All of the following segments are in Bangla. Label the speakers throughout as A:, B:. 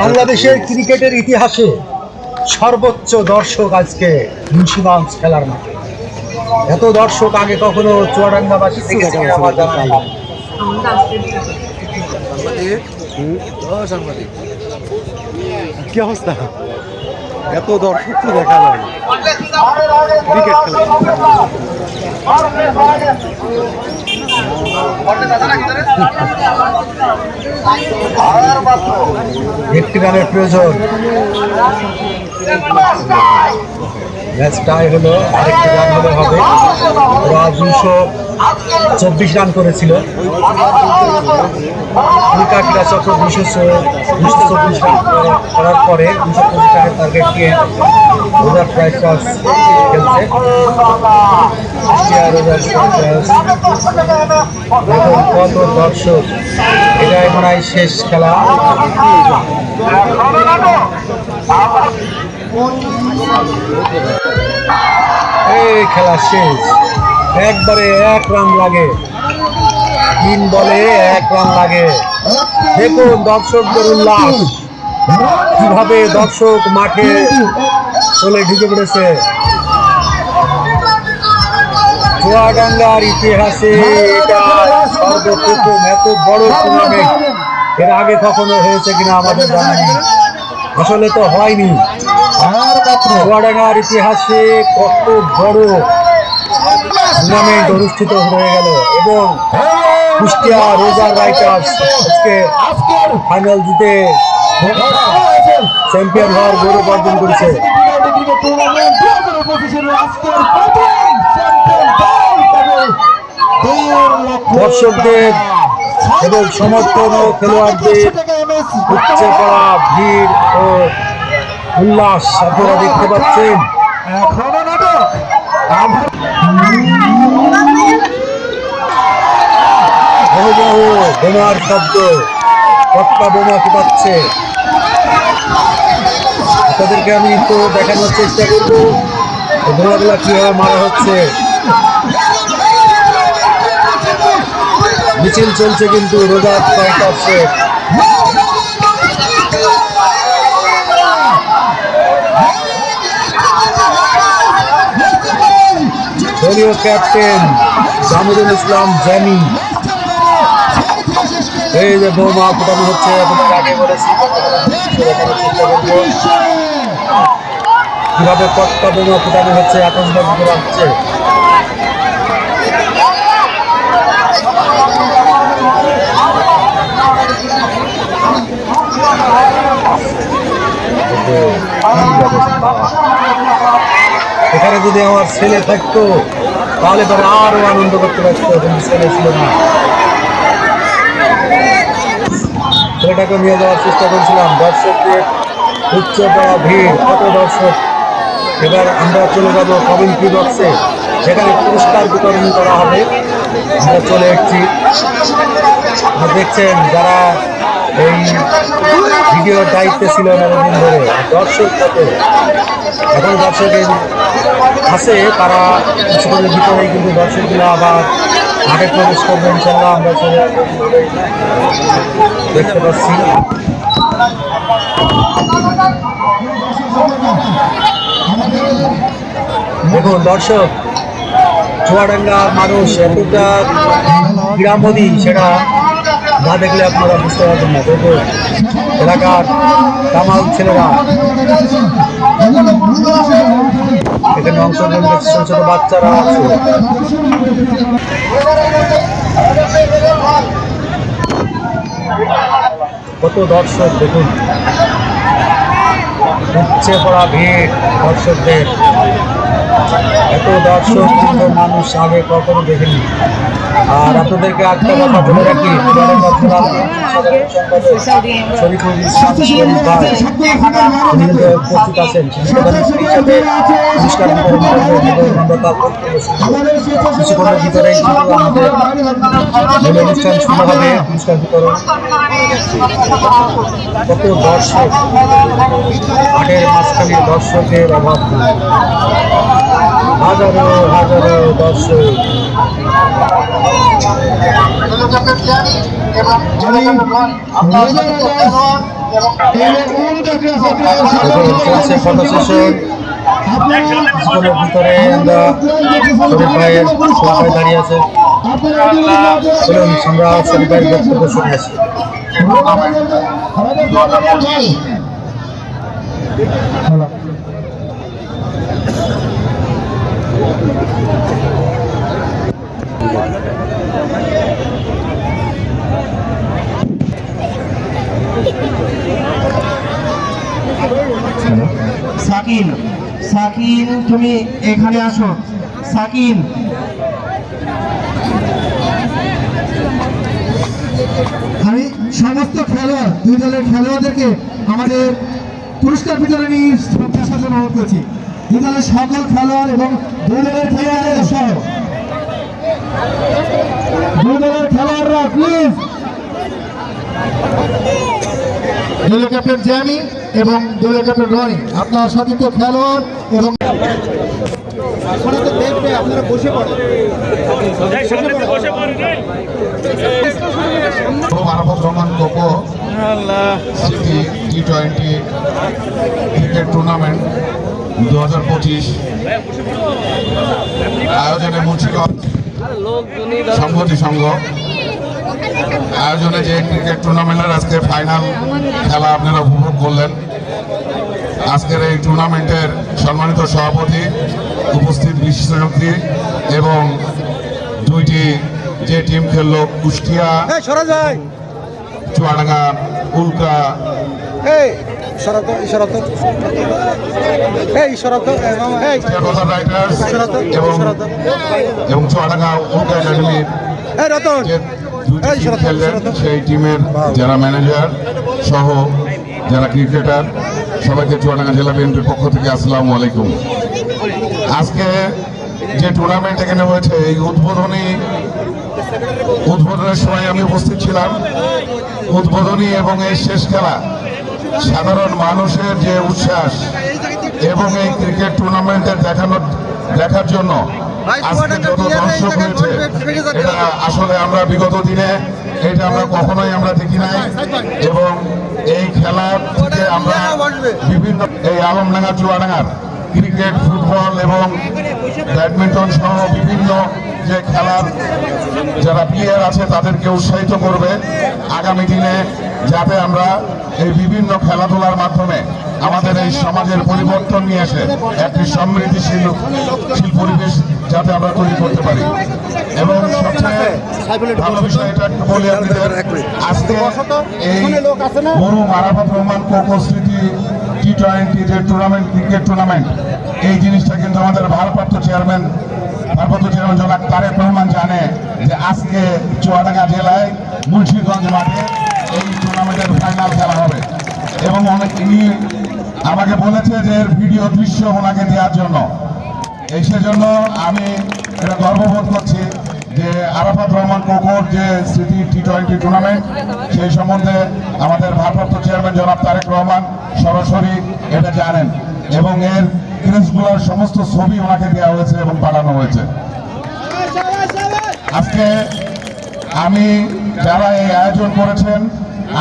A: বাংলাদেশের ক্রিকেটের ইতিহাসে সর্বোচ্চ দর্শক আজকে মুন্সিগঞ্জ খেলার মাঠে। এত দর্শক আগে কখনো চুয়াডাঙ্গাবাসী দেখেছে কিনা আমার জানা নেই।
B: কি অবস্থা? এত দর্শক তো দেখা যায় না ক্রিকেট খেলা।
A: একটি রানের প্রয়োজন, ম্যাচ টাই হলো, আরেকটি রান হলে হবে। ওরা 224 রান করেছিল, ক্রীড়া চক্র 224 রান করার পরে 225 রানের টার্গেট দিয়ে রোজার ট্রাইটার্স খেলছে। দেখুন কত দর্শক, এটাই মনে হয় শেষ খেলা। এই খেলা শেষ, একবারে 1 রান লাগে, 3 বলে 1 রান লাগে। দেখুন দর্শকদের উল্লাস, কিভাবে দর্শক মাঠে চলে ঢুকে পড়েছে। চুয়াডাঙ্গার ইতিহাসে এটা সর্বপ্রথম এত বড় টুর্নামেন্ট। এর আগে কখনো হয়েছে কিনা আমাদের জানা নেই, আসলে তো হয়নি। চুয়াডাঙ্গার ইতিহাসে কত বড় টুর্নামেন্ট অনুষ্ঠিত হয়ে গেল এবং কুষ্টিয়া রোজার রাইটার্স আজকে ফাইনাল জিতে চ্যাম্পিয়ন হওয়ার গৌরব অর্জন করেছে। দর্শকদের এবং সমর্থন ও খেলোয়াড়দের উপচে পড়া ভিড় ও উল্লাস আপনারা দেখতে পাচ্ছেন। বোমার শব্দ, পটকা বোমা ফুটাচ্ছে। আপনাদেরকে আমি একটু দেখানোর চেষ্টা করবো বোমাগুলা কিভাবে মারা হচ্ছে। মিছিল চলছে কিন্তু রোজার ট্রাইটার্সের। দলীয় ক্যাপ্টেন জামিরুল ইসলাম জামি, এই যে বোমা ফুটানো হচ্ছে, আপনাদের আগে বলেছি দেখানোর চেষ্টা করবো কিভাবে পটকা বোমা ফুটানো হচ্ছে, আতশবাজি করা হচ্ছে। এখানে যদি আমার ছেলে থাকতো তাহলে পরে আরো আনন্দ করতে পারতো, কিন্তু ছেলে ছিল না। ছেলেটাকে নিয়ে যাওয়ার চেষ্টা করছিলাম, দর্শকদের উচ্চে পড়া ভিড়, কত দর্শক। এবার আমরা চলে যাবো কমিউনিটি বক্সে, যেখানে পুরস্কার বিতরণ করা হবে। আমরা চলে এসেছি, দেখছেন যারা এই ভিডিওর দায়িত্বে ছিল অনেকদিন ধরে। দর্শক কত, এখন দর্শক আছে, তারা কিছুক্ষণের ভিতরেই কিন্তু দর্শকগুলো আবার মাঠে প্রবেশ করবে ইনশাল্লাহ। আমরা চলে দেখতে পাচ্ছি। দেখুন দর্শক, চুয়াডাঙ্গার মানুষ এতটা গ্রামোদী, সেটা না দেখলে আপনারা বুঝতে পারবেন না। দেখুন এলাকার কামাল ছেলেরা এখানে অংশগ্রহণ করছে, ছোট ছোট বাচ্চারা আছে। কত দর্শক দেখুন, উপচে পড়া ভিড় দর্শকদের। এত দর্শক কিন্তু মানুষ আগে কখনো দেখেনি। আর আপনাদেরকে একটা কথা বলে রাখি, শরীফুল ইসলাম শরীফ ভাই উপস্থিত আছেন, পুরস্কার বিতরণ করবেন এবং আমরা তার কিছুক্ষণের ভিতরেই কিন্তু আমাদের মূল অনুষ্ঠান শুরু হবে, পুরস্কার বিতরণ। কত দর্শক, মাঠের মাঝখানে দর্শকের অভাব নেই, হাজারো হাজারো দর্শক।
C: এবং
A: চলছে ফটো সেশন স্কুলের ভিতরে আমরা শরীফ ভাইয়ের সবাই দাঁড়িয়ে আছে। চলুন আমরা শরীফ ভাইয়ের বক্তব্য শুনে আসি।
C: সাকিন, সাকিন তুমি এখানে আসো। সাকিন, আমি সমস্ত খেলোয়াড়, দুই দলের খেলোয়াড়দেরকে আমাদের পুরস্কার বিতরণী শ্রদ্ধা সাথে অনুরোধ করছি। দুই দলের সকল খেলোয়াড় এবং দুই দলের খেলোয়াড়দের সহ দুই দলের খেলোয়াড়রা প্লিজ, দলীয় ক্যাপ্টেন জ্যামি এবং দলীয় ক্যাপ্টেন রনি, আপনার সতীর্থ খেলোয়াড় এবং আপনারা বসে পড়েন।
D: মারাফত রহমান কোকো সিটি টি20 ক্রিকেট টুর্নামেন্ট 2025 আয়োজনে মুন্সিগঞ্জ সংহতি সংঘ আয়োজনে যে ক্রিকেট টুর্নামেন্টের আজকে ফাইনাল খেলা আপনারা উপভোগ করলেন। আজকের এই টুর্নামেন্টের সম্মানিত সভাপতি, উপস্থিত বিশেষজ্ঞ এবং দুইটি যে টিম খেললো কুষ্টিয়া, চুয়াডাঙ্গা, উল্কা এবং চুয়াডাঙ্গা উল্কা একাডেমির খেললেন, সেই টিমের যারা ম্যানেজার সহ যারা ক্রিকেটার, সবাইকে চুয়াডাঙ্গা জেলা বিএনপির পক্ষ থেকে আসসালামু আলাইকুম। আজকে যে টুর্নামেন্ট এখানে হয়েছে, এই উদ্বোধনের সময় আমি উপস্থিত ছিলাম। উদ্বোধনী এবং এই শেষ খেলা সাধারণ মানুষের যে উচ্ছ্বাস এবং এই ক্রিকেট টুর্নামেন্টের দেখার জন্য আজকে যত দর্শক হয়েছে, এটা আসলে আমরা বিগত দিনে এটা আমরা কখনোই আমরা দেখি নাই। এবং এই খেলা থেকে আমরা বিভিন্ন এই আলমডাঙ্গা, চুয়াডাঙ্গার ক্রিকেট, ফুটবল এবং ব্যাডমিন্টন সহ বিভিন্ন যে খেলার যারা প্লেয়ার আছে তাদেরকে উৎসাহিত করবে আগামী দিনে, যাতে আমরা এই বিভিন্ন খেলাধুলার মাধ্যমে আমাদের এই সমাজের পরিবর্তন নিয়ে এসে একটি সমৃদ্ধিশীল পরিবেশ যাতে আমরা তৈরি করতে পারি। এবং সবচেয়ে ভালো বিষয় এটা একটু বলি আপনাদের, আজকে এই বড় মারাফত রহমান কোকো স্মৃতি টি20 যে টুর্নামেন্ট, ক্রিকেট টুর্নামেন্ট, এই জিনিসটা কিন্তু আমাদের ভারপ্রাপ্ত চেয়ারম্যান জনাব তারেক রহমান জানে যে আজকে চুয়াডাঙ্গা জেলায় মুন্সিগঞ্জ মাঠে এই টুর্নামেন্টের ফাইনাল খেলা হবে। এবং ইনি আমাকে বলেছে যে এর ভিডিও দৃশ্য ওনাকে দেওয়ার জন্য। এই সেজন্য আমি এটা গর্ববোধ করছি যে আরাফাত রহমান কোকোর যে স্মৃতি টি20 টুর্নামেন্ট, সেই সম্বন্ধে আমাদের ভারপ্রাপ্ত চেয়ারম্যান জনাব তারেক রহমান সরাসরি এটা জানেন এবং এর ক্রিজগুলোর সমস্ত ছবি ওনাকে দেওয়া হয়েছে এবং পাঠানো হয়েছে। আজকে আমি যারা এই আয়োজন করেছেন,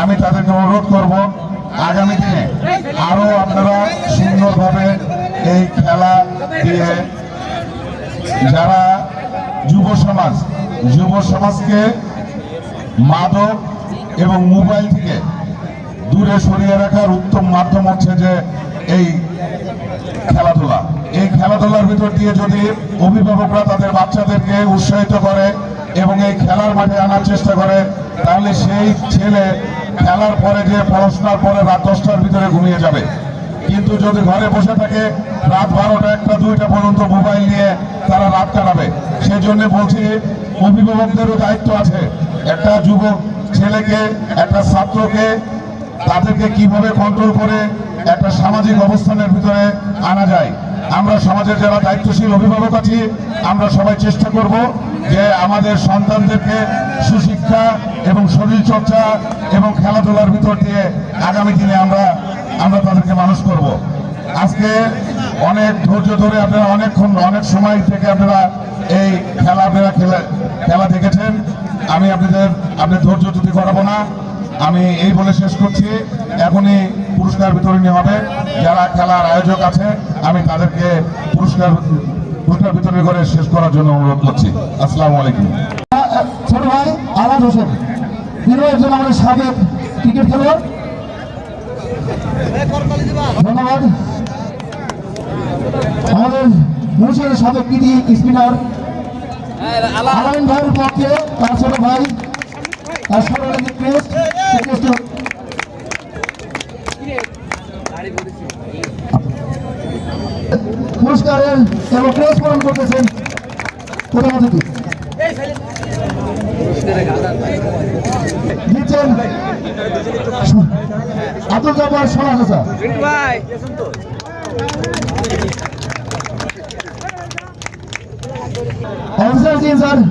D: আমি তাদেরকে অনুরোধ করব আগামী দিনে আরো আপনারা সুন্দরভাবে এই খেলা দিয়ে যারা যুব সমাজকে মাদক এবং মোবাইল থেকে দূরে সরিয়ে রাখার উত্তম মাধ্যম হচ্ছে যে এই খেলাধুলা। এই খেলাধুলার ভিতর দিয়ে যদি অভিভাবকরা তাদের বাচ্চাদেরকে উৎসাহিত করে এবং এই খেলার মাঠে আনার চেষ্টা করে, তাহলে সেই ছেলে খেলার পরে যে পড়াশোনার পরে রাত 10টার ভিতরে ঘুমিয়ে যাবে। কিন্তু যদি ঘরে বসে থাকে রাত 12টা, 1টা, 2টা পর্যন্ত মোবাইল নিয়ে তারা রাত কাটাবে। সেই জন্য বলছি অভিভাবকদেরও দায়িত্ব আছে একটা যুবক ছেলেকে, একটা ছাত্রকে তাদেরকে কিভাবে কন্ট্রোল করে একটা সামাজিক অবস্থানের ভিতরে আনা যায়। আমরা সমাজের যারা দায়িত্বশীল অভিভাবক আছি, আমরা সবাই চেষ্টা করব যে আমাদের সন্তানদেরকে সুশিক্ষা এবং শরীরচর্চা এবং খেলাধুলার ভিতর দিয়ে আগামী দিনে আমরা তাদেরকে মানুষ করব। আজকে অনেক ধৈর্য ধরে আপনারা অনেক সময় থেকে আপনারা এই খেলা দেখেছেন। আমি আপনাদের ধৈর্য ত্রুটি করাবো না। আমি এই বলে শেষ করছি। এখনই পুরস্কার বিতরণী হবে। যারা খেলার আয়োজক আছে আমি তাদেরকে পুরস্কার বিতরণ করে শেষ করার জন্য অনুরোধ করছি। আসসালামু আলাইকুম।
C: ছোট ভাই আলাদ হোসেন, তিনি একজন আমাদের সাবেক ক্রিকেট খেলোয়াড়। ধন্যবাদ। আমাদের মুন্সিগঞ্জের সাবেক কৃতি স্পিনার আলামিন ভাইয়ের পক্ষে তার ছোট ভাই তার সর্বাধিক ক্রেস্ট পুরস্কারের এবং ক্রেস্ট প্রদান করতেছেন প্রধান অতিথি। দিচ্ছেন আব্দুল জব্বার সোনা চাচা। অফিসার ইনচার্জ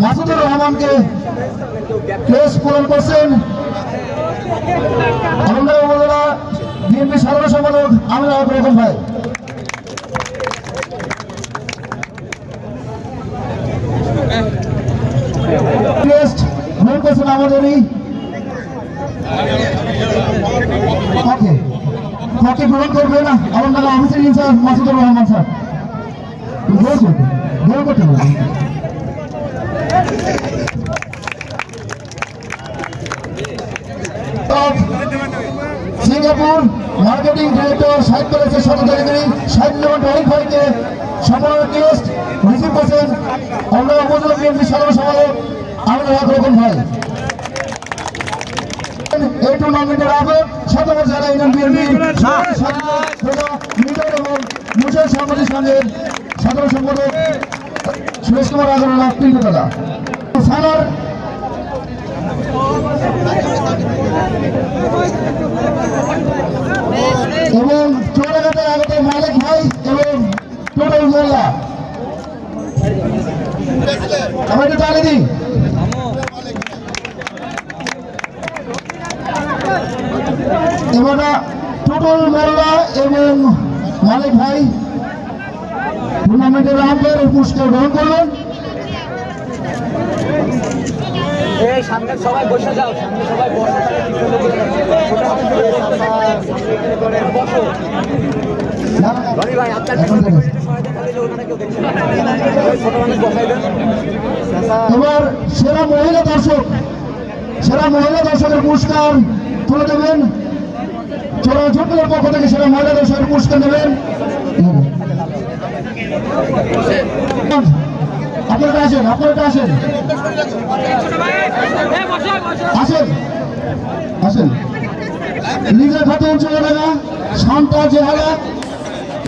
C: মাসুদুর রহমানকে ক্রেস্ট প্রদান করছেন আমরা উপজেলা বিএনপি সাধারণ সম্পাদক আমরা রকম ভাই। ক্রেস্ট গ্রহণ করছেন আমাদেরই পক্ষে গ্রহণ করবেন আমার officer incharge Masudur Rahman sir. গ্রহণ করতে হবে। সিঙ্গাপুর মার্কেটিং ডিরেক্টর সাহিত্য কলেজের সদস্যকারী সাহিত্যুজ্জামান রহিম ভাইকে সম্মানের ক্রেস্ট রিসিভ করছেন আমরা উপজেলা বিএনপি সাধারণ সম্পাদক আমরা রকম ভাই। এই টুর্নামেন্টের আবেগ শতবর্ষ জেলা ইউনিয়ন বিএনপি লিডার এবং মুসলিম সাংবাদিক সংঘের সাধারণ সম্পাদক সুরেশ কুমার আগরওয়ালা পিন্টু দাদা সানার এবং চৌরাঘাটের আগত মালিক ভাই এবং টোটাল মোল্লা আমরা একটু তালি দিই। এবার টোটাল মোল্লা এবং মালিক ভাই টুর্নামেন্টের আম্পায়ার পুরস্কার গ্রহণ করবেন।
E: সামনে সবাই বসে যাও, সামনে সবাই
C: এবার সেরা মহিলা দর্শকের পুরস্কার তুলে দেবেন। ছোটদের পক্ষ থেকে সেরা মহিলা দর্শকের পুরস্কার দেবেন। আপনারা আসেন লিজা খাতুন চৌরাডাঙ্গা, শান্তা জেহালা,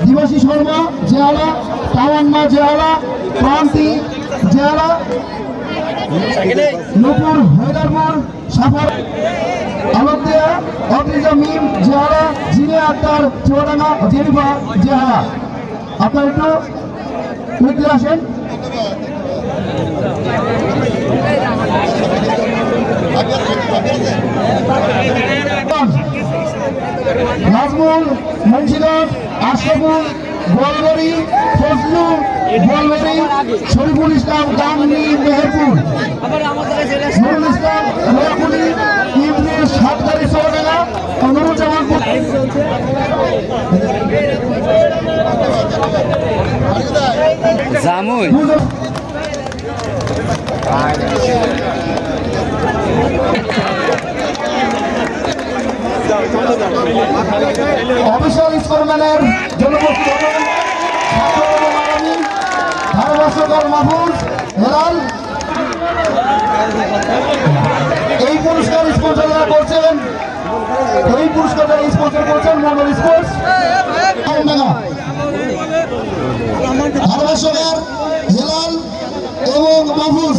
C: দিবাসী শর্মা জেহালা, তাওয়ান্না জেহালা, ক্রান্তি জেহালা, নূপুর হেদারপুর, সাফার আলোকদেয়া, অদ্রিজা মিম জেহালা, জিনে আক্তার চৌরাডাঙ্গা, জেরিফা জেহালা। আপনারা একটু উঠতে আসেন। নাজমুল মুন্সিগঞ্জ, আশরাফুল গোয়ালবাড়ি, ফজলু গোয়ালবাড়ি, শরীফুল ইসলাম গাংনি মেহেরপুর, নুরুল ইসলাম নোয়াপুলি, ইমরুল সাতগাড়ি চৌরাডাঙ্গা, নুরুজ্জামান
E: জামুই
C: অফিসিয়াল স্কোরম্যানের জন্য ধারাভাষ্যকার মাহফুজ হেলাল। এই পুরস্কার স্পন্সর করছেন মন্ডল স্পোর্টস। ধারাভাষ্যকার হেলাল এবং মাহফুজ।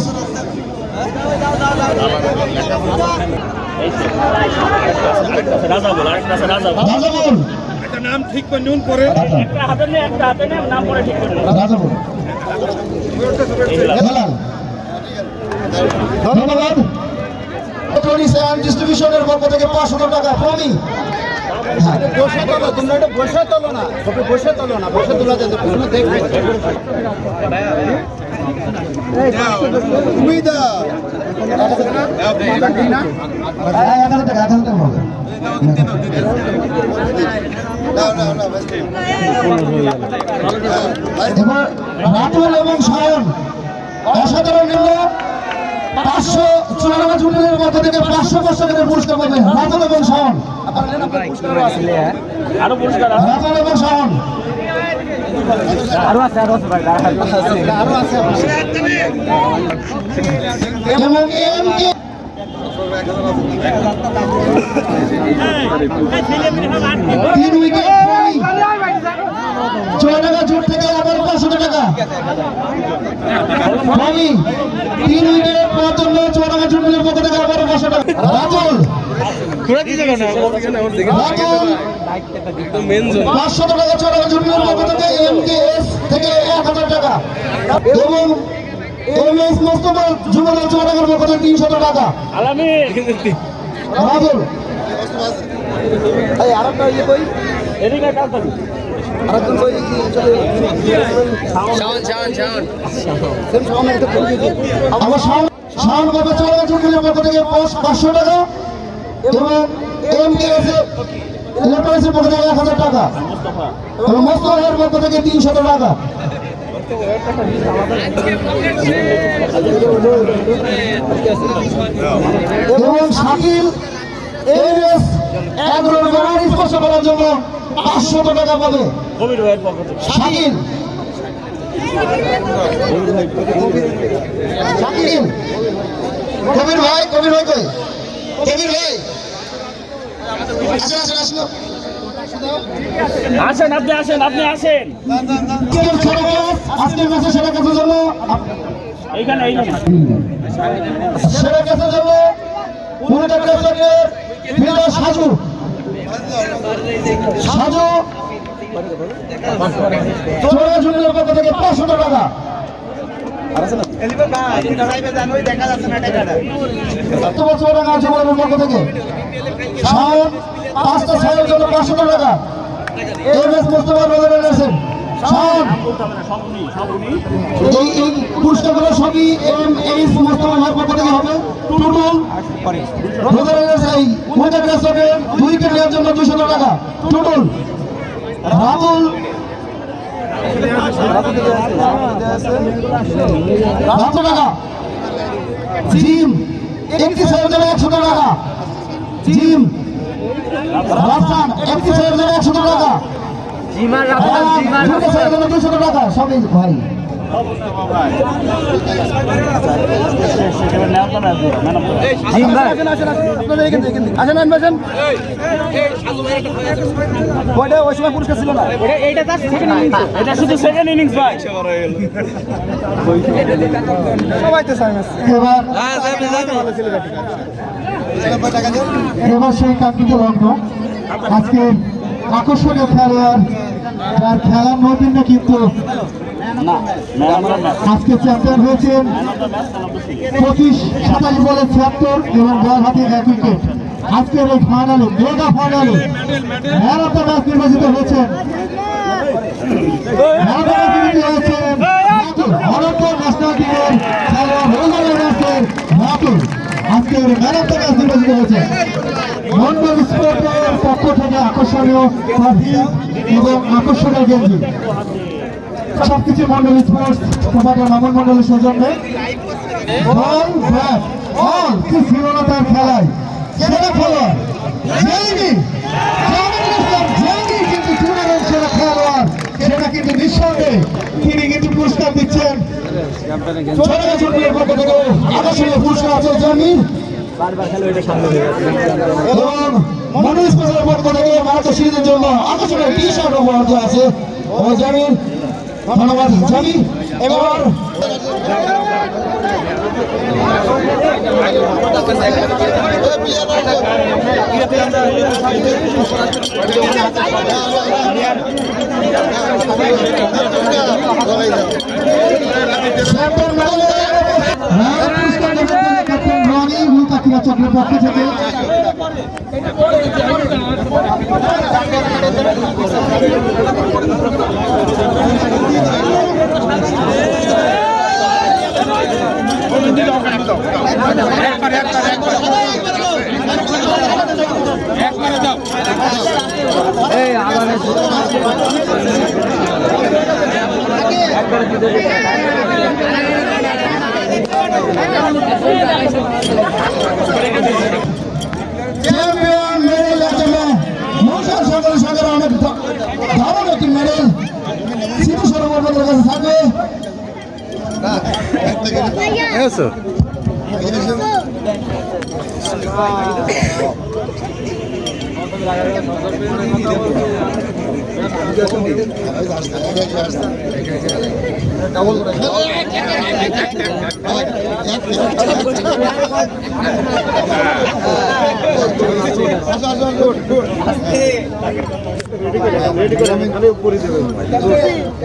C: রাজাবুল
B: নাম ঠিক করে নুন করে একটা হাতে নে নাম পরে ঠিক করে
C: রাজাবুল হেলাল। ধন্যবাদ। ডিস্ট্রিবিউশনের পক্ষ থেকে 500 টাকা প্রমি
E: বসে তোলো, তোমরা এটা বসে তোলো না, বসে তোলো না, বসে তোলা যাবে, কোনো দেখবে সুবিধা
C: 1000 টাকা হবে। এবার রাতুল এবং সায়ন অসাধারণ নিল 500 চুরানব্বই জুনিয়রের মধ্যে থেকে 500 করে পুরস্কার পাবে রাতুল এবং সায়ন।
B: আরো পুরস্কার
C: রাতুল এবং সায়ন
E: আরো আছে
C: এবং এমকে 3 উইকেট 6 টাকা জোট থেকে আবার 500 টাকা রবি 3 উইকেট পাওয়ার জন্য 6 টাকা জোট মিলের পক্ষ থেকে আবার 500 টাকা রাতুল রাতুল 500 টাকা 6 টাকা জোট মিলের পক্ষ থেকে এমকেএস থেকে 1000 টাকা এবং এমএস মোস্তফা যুবদল 6 টাকার পক্ষ থেকে 300 টাকা
B: আলামি
C: রাতুল
E: আরেকটা ইয়ে কই
B: এদিকে কাজ করুন
E: আরেকজন কই
C: আমার শাওন বাবা চলে জুটিলের পক্ষ থেকে 500 টাকা এবং এমকেএস ইলেকট্রনিক্সের পক্ষ থেকে 1000 টাকা এবং মোস্তফার পক্ষ থেকে 300 টাকা এবং শাকিল এমএস এগ্রোর গড়ার স্পর্শ করার জন্য 500 টাকা পাবে
B: কবির ভাইয়ের পক্ষ থেকে
C: শাকিল শাকিল কবির ভাই কই কবির ভাই আসেন
B: আসেন আপনি আসেন
C: আজকের ম্যাচে সেরা কাছের জন্য
B: এইখানে
C: সেরা কাছের জন্য পুরোটা ক্লাসের ফিল্ডার সাজু চোরা জুনিয়র পক্ষ থেকে 500 টাকা বছর টাকা যুবদলের পক্ষ থেকে শাওন 5টা ছয়ের জন্য 500 টাকা এমএস মোস্তফা রোজার আছেন শাওন এই পুরস্কারগুলো সবই এমএস মোস্তফা ভাইয়ের পক্ষ থেকে হবে টুটুল রোজার এই মহিলা ক্লাসের 2 উইকেট নেওয়ার জন্য 200 টাকা টুটুল রাতুল 500 টাকা জিম 31 জন্য 100 টাকা জিম রাফসান 31 জন্য 100 টাকা
E: জিমার
C: 200 জন্য 200 টাকা সবই ভাই
E: ওই সময় পুরস্কার ছিল না
B: এটা শুধু সেকেন্ড ইনিংস ভাই
E: সবাই তো সাইন
C: এবার সেই কাঙ্ক্ষিত লগ্ন আজকে আকর্ষণীয় খেলোয়াড় যার খেলার নতুনটা কিন্তু আজকে চ্যাম্পিয়ন হয়েছেন 25-27 বলে 76 এবং বল হাতে 1 উইকেট আজকের এই ফাইনালে মেগা ফাইনালে ম্যান অফ দ্য ম্যাচ নির্বাচিত হয়েছেন ভারতের ন্যাশনাল টিমের খেলোয়াড় রোজার ম্যাচের রাতুল আজকের ম্যান অফ দ্য ম্যাচ নির্বাচিত হয়েছে মন্ডল স্পোর্টের পক্ষ থেকে আকর্ষণীয় ট্রফি এবং আকর্ষণীয় গেঞ্জি সবকিছু মন্ডল স্পোর্টস তোমাদের মামুন মন্ডলের সৌজন্যে বল ব্যাট অল কি ছিল না তার খেলায় সেরা খেলোয়াড় জেইমি কিন্তু টুর্নামেন্ট সেরা খেলোয়াড় সেটা কিন্তু নিঃসন্দেহে তিনি কিন্তু পুরস্কার দিচ্ছেন চোরাগা চুটির পক্ষ থেকে আকর্ষণীয় পুরস্কার আছে জামিন এবং মন্ডল স্পোর্টসের পক্ষ থেকে ভারতীয় সিরিজের জন্য আকর্ষণীয় টি শার্ট উপহার দেওয়া আছে ও জামিন ধন্যবাদ জামি এবার ক্যাপ্টেন রনি চক্রের পক্ষ থেকে চ্যাম্পিয়ন মেডেলের জন্য মৌসুম সরকারের সঙ্গে অনেক দারুণ একটি মেডেল স্মৃতি সরোবরের কাছে থাকবে।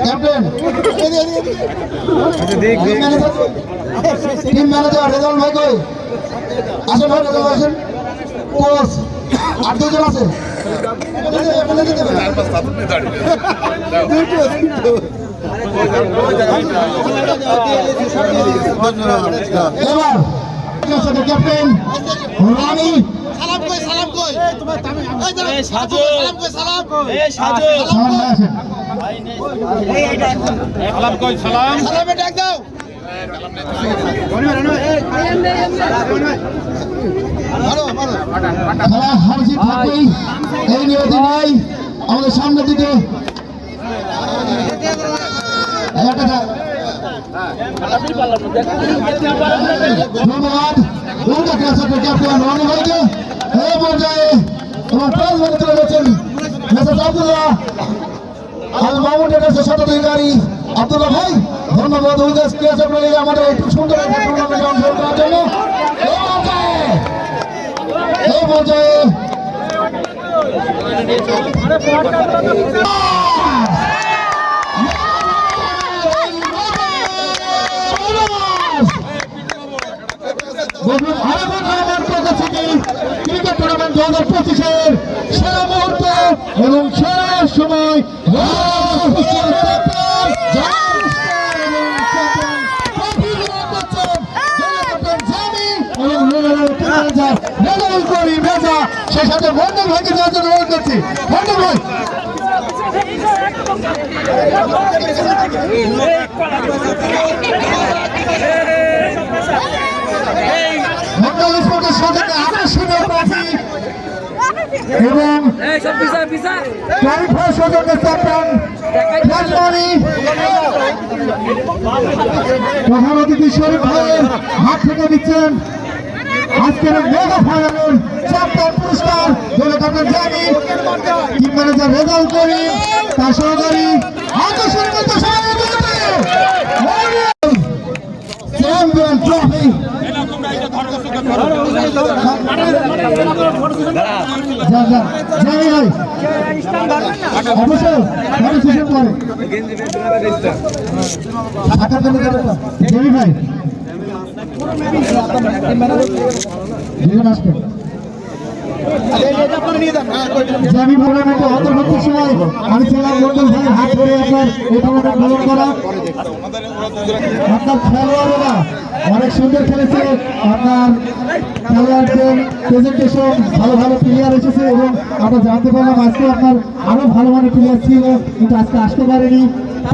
C: ক্যাপ্টেন টিম ম্যানেজার রেজাউল ভাই কই আসেন ভাই, রেজাউল আসেন। কোচ আর দুজন আছে। এবার ক্যাপ্টেন রানি
E: সালাম কই সালাম কই এই সাজু সালাম কই সালাম এই সাজু
C: আসেন।
B: সালাম কই সালাম
E: সালামে ডাক দাও মারো মারো
C: খেলা হার জিত থাকবেই, এই নিয়তি নাই আমাদের সামনের দিকে। ধন্যবাদ উল্টা ক্লাসের ক্যাপ্টেন রনি ভাইকে। এই পর্যায়ে তোমার প্রাইজ ভাগে তুলে গেছেন মেসাজ আব্দুল্লাহ আল মামুনের কাছে শতাধিকারী আব্দুল্লাহ ভাই। ধন্যবাদ উল্লাস ক্লাসের মিলে আমাদের একটু সুন্দর একটা টুর্নামেন্টে অংশগ্রহণ করার জন্য। এই পর্যায়ে ক্রিকেট টুর্নামেন্ট 2025-এর সেরা মুহূর্ত এবং সেরা সময় সে সাথে মন্ডল ভাইকে দেওয়ার জন্য অনুরোধ করছি। মন্ডল ভাই মন্ডল স্পোর্টের সাথে আকর্ষণীয় ট্রফি এবং ট্রফি সৌজন্যে চ্যাম্পিয়ন রাজবাড়ী প্রধান অতিথি শরীফ ভাইয়ের হাত থেকে দিচ্ছেন আজকের মেগা ফাইনালের চ্যাম্পিয়ন পুরস্কার। দলে থাকেন জানি টিম ম্যানেজার রেজাউল করিম, তার সহকারী আকর্ষণীয় চ্যাম্পিয়ন ট্রফি। জানি ভাই অবশ্যই সুযোগ করে জানি ভাই আমি টুর্নামেন্টে অন্তর্ভুক্ত সময় আমি ছিলাম মন্ডল ভাইয়ের হাত ধরে আপনার এই টুর্নামেন্ট গ্রহণ করা। আপনার খেলোয়াড়রা অনেক সুন্দর খেলেছে, আপনার খেলোয়াড়দের প্রেজেন্টেশন ভালো ভালো প্লেয়ার এসেছে এবং আমরা জানতে পারলাম আজকে আপনার আরো ভালো ভালো প্লেয়ার ছিল কিন্তু আজকে আসতে পারেনি।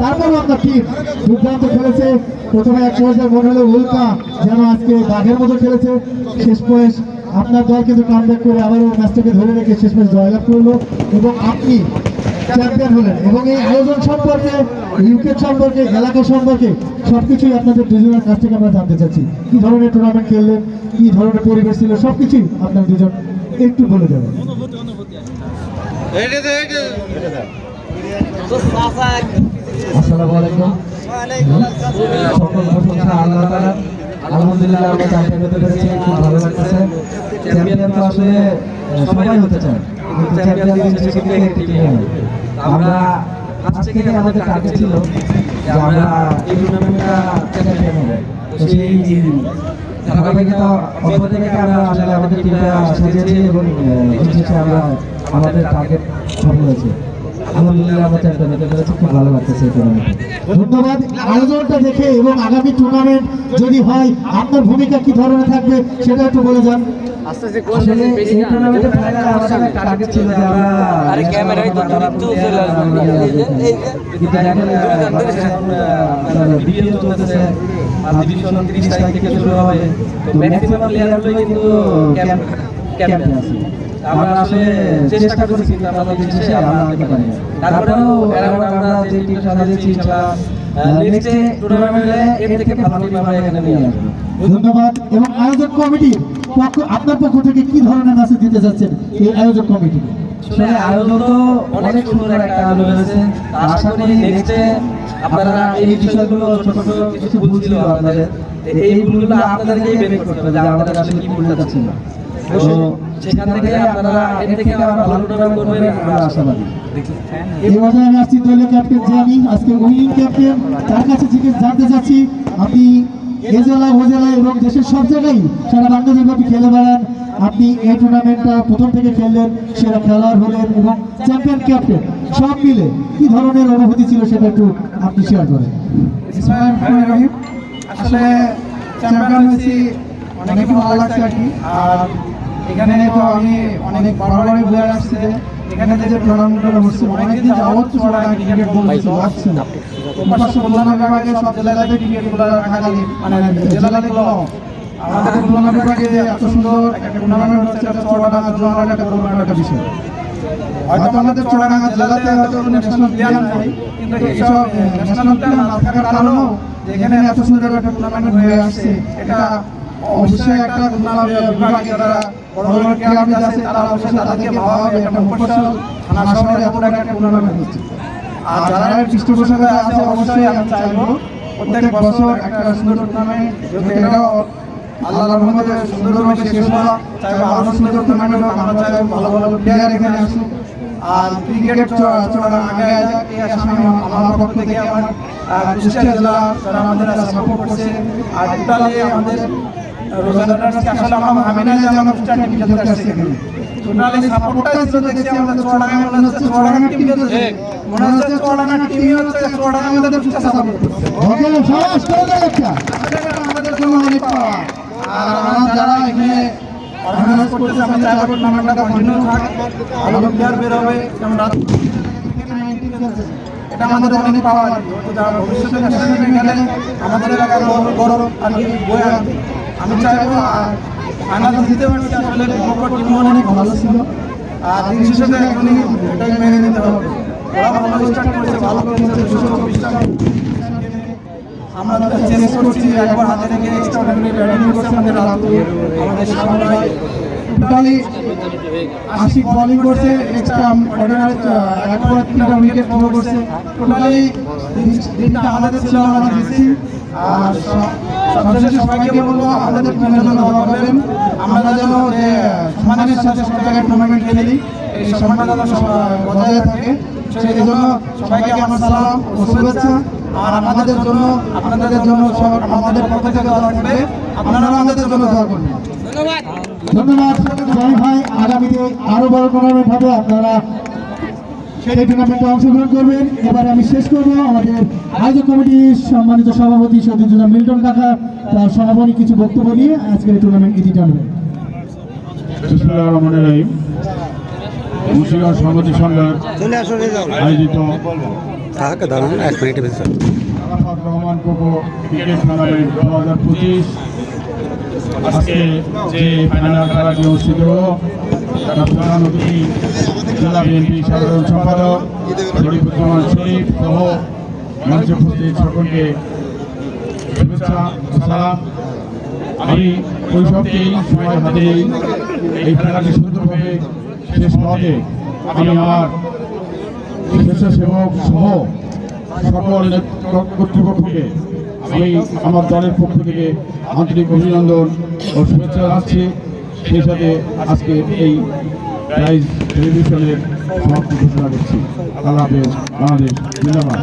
C: তারপরও আপনার টিম দুর্দান্ত খেলেছে। প্রথমে এক পর্যায়ে মনে হলো উল্কা যেন আজকে বাঘের মতো খেলেছে, শেষ পয়েস আপনার দল কিন্তু কামব্যাক করে আবারও ম্যাচটাকে ধরে রেখে শেষ ম্যাচ জয়লাভ করলো এবং আপনি চ্যাম্পিয়ন হলেন। এবং এই আয়োজন সম্পর্কে, উইকেট সম্পর্কে, এলাকা সম্পর্কে সবকিছুই আপনাদের দুজনের কাছ থেকে আমরা জানতে চাচ্ছি। কি ধরনের টুর্নামেন্ট খেললেন, কি ধরনের পরিবেশ ছিল, সবকিছুই আপনার দুজন একটু বলে দেবেন। আসসালামু আলাইকুম। সকল প্রশংসা আল্লাহ তাআলা। আলহামদুলিল্লাহ আমরা চ্যাম্পিয়ন হতে পেরেছি, খুব ভালো লাগতেছে। চ্যাম্পিয়ন তো আসলে সবাই হতে চায়, কিন্তু চ্যাম্পিয়ন আমরা আজকে থেকে আমাদের টার্গেট ছিল যে আমরা এই টুর্নামেন্টটা চ্যাম্পিয়ন হব। তো সেই ধারাবাহিকতা অব্যাহত রেখে আমরা আসলে আমাদের টিমটা সাজিয়েছি এবং আমরা আমাদের টার্গেট সফল হয়েছে। আলহামদুলিল্লাহ আমরা চ্যাম্পিয়ন হতে পেরেছি, খুব ভালো লাগতেছে এই টুর্নামেন্টে। ধন্যবাদ আয়োজনটা দেখে। এবং আগামী টুর্নামেন্ট যদি হয় আপনার ভূমিকা কি ধরনের থাকবে সেটা একটু বলে যান। আসলে এই টুর্নামেন্টের ফাইনালে আমাদের টার্গেট ছিল যে আমরা
F: ক্যামেরায় তো দূরত্ব চলে আসবে
A: কিন্তু দেখেন আপনার বিপিএল চলতেছে আর ডিভিশন 30 তারিখ থেকে শুরু হবে তো ম্যাক্সিমাম প্লেয়ারগুলোই কিন্তু ক্যাম্পে আছে আমরা আসলে চেষ্টা করেছি কিন্তু আমরা দিন শেষে আমরা আনতে পারি তারপরেও আমরা যে টিমটা সাজিয়েছি ইনশাআল্লাহ নেক্সট টুর্নামেন্টে এর থেকে ভালো টিম আমরা এখানে নিয়ে আসবো।
C: ধন্যবাদ। এবং আয়োজক কমিটির আপনার পক্ষ থেকে কি ধরনের মেসেজ দিতে যাচ্ছেন এই আয়োজক কমিটিকে?
A: আসলে আয়োজন তো অনেক সুন্দর একটা আয়োজন হয়েছে, আশা করি নেক্সটে আপনারা এই বিষয়গুলো ছোট ছোট কিছু ভুল ছিল আপনাদের, এই ভুলগুলো আপনাদেরকেই বের করতে হবে যে আমাদের আসলে কি ভুলটা ছিল, তো সেখান থেকে আপনারা এর থেকে আরো ভালো টুর্নামেন্ট করবেন আমরা আশাবাদী।
C: এই পর্যায়ে আমি আসছি দলীয় ক্যাপ্টেন জানি, আজকে উইনিং ক্যাপ্টেন, তার কাছে থেকে জানতে চাচ্ছি আপনি এ জেলা ও জেলায় এবং দেশের সব জায়গায় সারা বাংলাদেশব্যাপী খেলে বেড়ান, আপনি এই টুর্নামেন্টটা প্রথম থেকে খেললেন, সেরা খেলোয়াড় হলেন এবং চ্যাম্পিয়ন ক্যাপ্টেন, সব মিলে কি ধরনের অনুভূতি ছিল সেটা একটু আপনি শেয়ার করেন।
E: আসলে চ্যাম্পিয়ন হয়েছি অনেক ভালো লাগছে আর কি। আর এখানে তো আমি অনেক বারবারই বলে আসছি যে এখানে যে টুর্নামেন্টগুলো হচ্ছে অনেকদিন যাবত চড়াই ক্রিকেট বলছিল আসছে না, পাশাপাশি খুলনা বিভাগে সব জেলাতে ক্রিকেটগুলো রাখালি মানে জেলাগুলো আমাদের খুলনা বিভাগে যে এত সুন্দর একটা টুর্নামেন্ট হচ্ছে এটা চড়ানোর জন্য একটা বড় একটা বিষয়। হয়তো আমাদের চড়াডাঙ্গা জেলাতে হয়তো ন্যাশনাল প্লেয়ার নাই, কিন্তু এইসব ন্যাশনাল প্লেয়ার না থাকার কারণেও এখানে এত সুন্দর একটা টুর্নামেন্ট হয়ে আসছে, এটা অবশ্যই একটা খুলনা বিভাগে যারা বড় বড় ক্লাবে আছে তারা অবশ্যই তাদেরকে ভাবা হবে একটা মফস্বল থানা শহরে এত বড় একটা টুর্নামেন্ট হচ্ছে। আর যারা পৃষ্ঠপোষকতা আছে অবশ্যই আমি চাইবো প্রত্যেক বছর একটা সুন্দর টুর্নামেন্ট, যেহেতু এটাও আল্লাহর রহমতে সুন্দরভাবে শেষ হওয়া, চাইবো আরো সুন্দর টুর্নামেন্ট হোক, আমরা চাইবো ভালো ভালো প্লেয়ার এখানে আসুক আর ক্রিকেট চড়া আগে যাক, এই আশা আমি আমার পক্ষ থেকে আমার কুষ্টিয়া জেলা যারা আমাদের সাপোর্ট করছে আর টোটালি আমাদের রোজাদারকে আসলে আমরা ভাবি না যে আমরা কুষ্টিয়া টিম খেলতে আসছি এখানে, টোটালি সাপোর্টটাই ছিল। দেখছি আমাদের চড়াঙ্গা মনে হচ্ছে চড়াঙ্গা টিম খেলছে, মনে হচ্ছে চড়াঙ্গা টিমই হচ্ছে চড়াঙ্গা আমাদের কুষ্টিয়া সাপোর্ট করছে, আমাদের জন্য অনেক পাওয়া। আর আমরা যারা এখানে অর্গানাইজ করতেছে আমি চাইবো টুর্নামেন্টটা কন্টিনিউ থাক, ভালো প্লেয়ার বের হবে, যেমন এটা আমাদের অনেক পাওয়া আর কি। যারা ভবিষ্যতে ন্যাশনাল টিমে গেলে আমাদের এলাকার বড় আর কি বই আনতে আমি চাইবো। আমরা তো দিতে পারছি আসলে বিপক্ষ টিম অনেক ভালো ছিল, আর দিন শেষে এখনই এটাই মেনে নিতে হবে। ওরা ভালো স্টার্ট করেছে, ভালো করেছে, 224 রান আমরা চেঞ্জ করছি, একবার হাতে রেখে এক্সট্রা ব্যাটিং করছে আমাদের আমাদের সামনে টোটালি 80 বোলিং করছে, এক্সট্রা অর্ডিনারি একবার 3টা উইকেট কভার করছে, টোটালি দিনটা আমাদের ছিল, আমরা জিতছি। আর সবশেষে সবাইকে বলবো আমাদের টিমের জন্য দোয়া করবেন, আমরা যেন যে সম্মানের সাথে সব জায়গায় টুর্নামেন্ট খেলি, এই সম্মান যেন বজায় থাকে, সেই জন্য সবাইকে আমার সালাম ও শুভেচ্ছা। আর আমাদের জন্য আপনাদের জন্য আমাদের পক্ষ থেকে দোয়া করবে, আপনারা আমাদের জন্য দোয়া করবেন।
C: ধন্যবাদ জয় ভাই, আগামীতে আরো বড় টুর্নামেন্ট হবে, আপনারা সেই টুর্নামেন্টে অংশগ্রহণ করবেন। এবারে আমি শেষ করবো আমাদের আয়োজক কমিটির সম্মানিত সভাপতি সতীর্থ মিল্টন কাকা তার সভাপতি কিছু বক্তব্য নিয়ে আজকের এই টুর্নামেন্ট ইতি টানবেন।
G: বিসমিল্লাহির রহমানির রহিম। মুন্সিগঞ্জ সমিতি সংঘের আয়োজিত Arafat Rahman cocoa cricket tournament 2025 আজকে যে ফাইনাল খেলাটি অনুষ্ঠিত হলো, তার প্রধান অতিথি জেলা বিএনপি সাধারণ সম্পাদক শরীফুজ্জামান শরীফ সহ মঞ্চে উপস্থিত সকলকে শুভেচ্ছা ও সালাম। আমি কৈশোরকেই সময় হাতেই এই খেলাটি সুন্দরভাবে শেষ হওয়াতে আমি আমার স্বেচ্ছাসেবক সহ সকল কর্তৃপক্ষকে আমি আমার দলের পক্ষ থেকে আন্তরিক অভিনন্দন ও শুভেচ্ছা জানাচ্ছি। সেই সাথে আজকে এই প্রাইজ টেলিভিশনের সমাপ্তি ঘোষণা করছি। আল্লাহ হাফেজ, বাংলাদেশ জিন্দাবাদ।